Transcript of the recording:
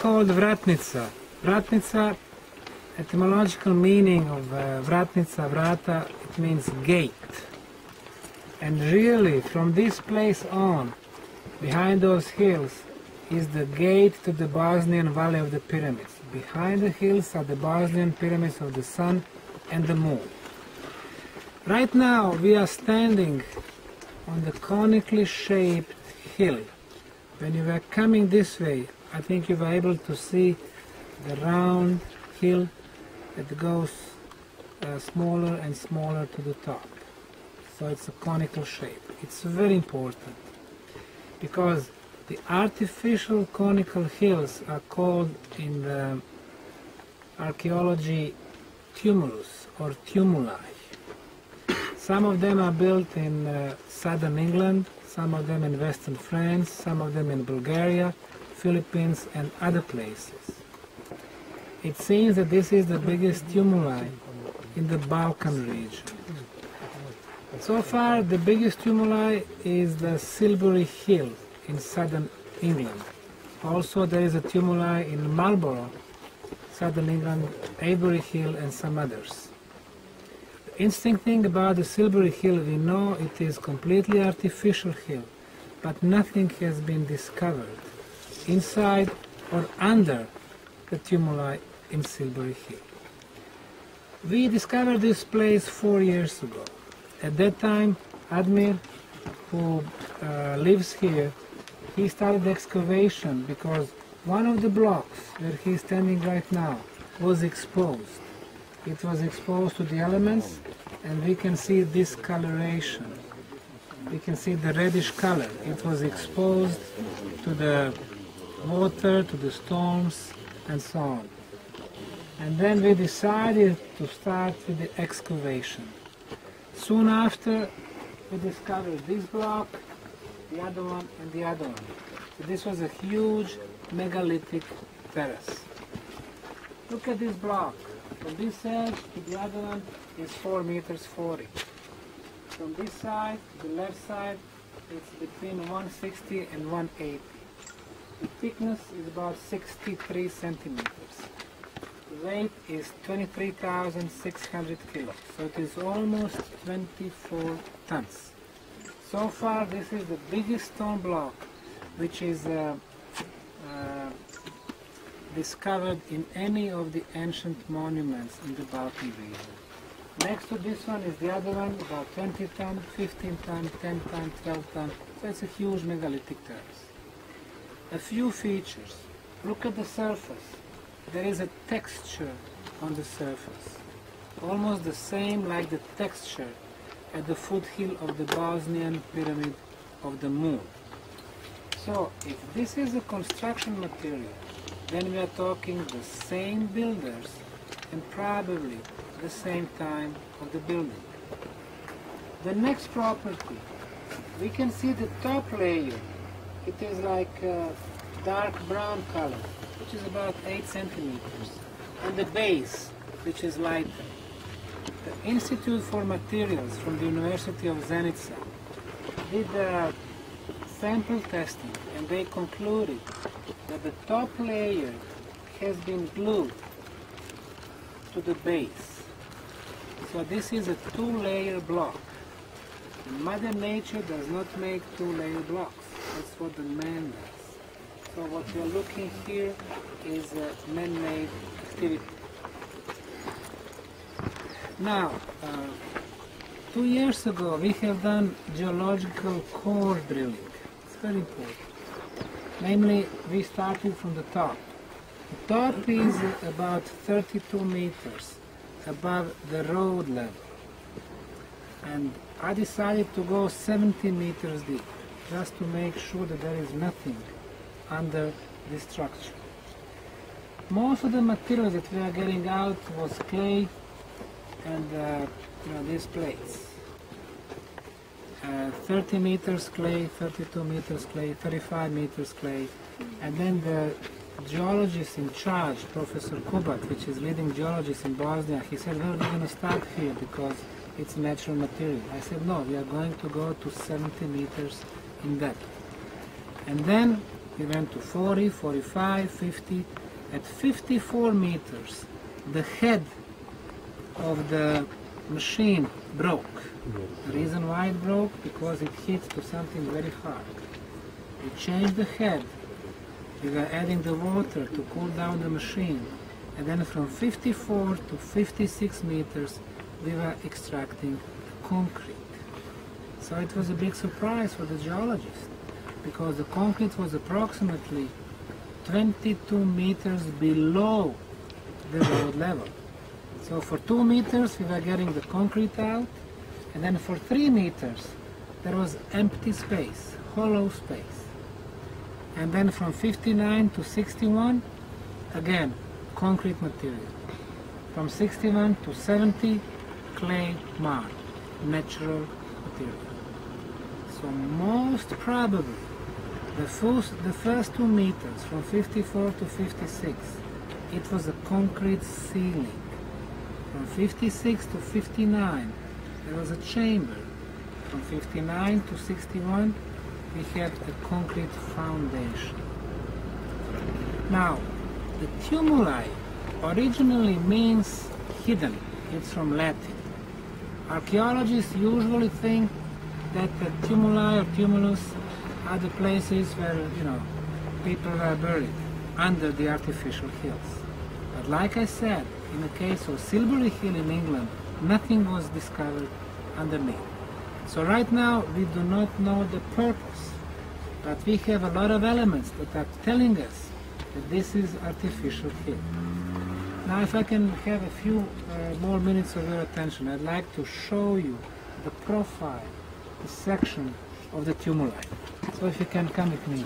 called Vratnica. Vratnica, etymological meaning of Vratnica, Vrata, it means gate. And really, from this place on, behind those hills, is the gate to the Bosnian Valley of the pyramids. Behind the hills are the Bosnian pyramids of the sun and the moon. Right now, we are standing on the conically shaped hill. When you were coming this way, I think you were able to see the round hill that goes smaller and smaller to the top. So it's a conical shape. It's very important because the artificial conical hills are called in the archaeology tumulus or tumuli. Some of them are built in southern England, some of them in western France, some of them in Bulgaria, Philippines and other places. It seems that this is the biggest tumuli in the Balkan region. So far, the biggest tumuli is the Silbury Hill in southern England. Also, there is a tumuli in Marlborough, southern England, Avebury Hill, and some others. The interesting thing about the Silbury Hill, we know it is completely artificial hill, but nothing has been discovered inside or under the tumuli in Silbury Hill. We discovered this place 4 years ago. At that time, Admir, who lives here, he started the excavation because one of the blocks where he is standing right now was exposed. It was exposed to the elements, and we can see this coloration. We can see the reddish color. It was exposed to the water, to the storms, and so on. And then we decided to start with the excavation. Soon after, we discovered this block, the other one, and the other one. So this was a huge megalithic terrace. Look at this block. From this edge to the other one is 4 meters 40. From this side to the left side, it's between 160 and 180. The thickness is about 63 centimeters. The weight is 23,600 kilos, so it is almost 24 tons. So far, this is the biggest stone block which is discovered in any of the ancient monuments in the Balkan region. Next to this one is the other one, about 20 ton, 15 ton, 10 ton, 12 ton, so it's a huge megalithic terrace. A few features. Look at the surface. There is a texture on the surface, almost the same like the texture at the foothill of the Bosnian pyramid of the moon. So, if this is a construction material, then we are talking the same builders and probably the same time of the building. The next property, we can see the top layer. It is like a dark brown color, which is about 8 centimeters, and the base, which is lighter. The Institute for Materials from the University of Zenica did sample testing, and they concluded that the top layer has been glued to the base. So this is a two-layer block. Mother Nature does not make two-layer blocks. That's what the man does. So what we are looking here is a man-made activity. Now, 2 years ago we have done geological core drilling. It's very important. Namely, we started from the top. The top is about 32 meters above the road level. And I decided to go 70 meters deep, just to make sure that there is nothing under this structure. Most of the materials that we are getting out was clay and these plates. 30 meters clay, 32 meters clay, 35 meters clay, and then the geologist in charge, Professor Kubat, which is leading geologist in Bosnia, he said, well, we're going to start here because it's natural material. I said, no, we are going to go to 70 meters in depth. And then We went to 40, 45, 50. At 54 meters, the head of the machine broke. The reason why it broke, because it hit to something very hard. We changed the head. We were adding the water to cool down the machine. And then from 54 to 56 meters, we were extracting concrete. So it was a big surprise for the geologist, because the concrete was approximately 22 meters below the road level. So for 2 meters we were getting the concrete out, and then for 3 meters there was empty space, hollow space. And then from 59 to 61, again, concrete material. From 61 to 70, clay mud, natural material. So most probably the first 2 meters, from 54 to 56, it was a concrete ceiling. From 56 to 59, there was a chamber. From 59 to 61, we had a concrete foundation. Now, the tumuli originally means hidden. It's from Latin. Archaeologists usually think that the tumuli or tumulus are the places where, people were buried under the artificial hills. But like I said, in the case of Silbury Hill in England, nothing was discovered underneath. So right now we do not know the purpose, but we have a lot of elements that are telling us that this is artificial hill. Now if I can have a few more minutes of your attention, I'd like to show you the profile, the section of the tumuli. So if you can come with me.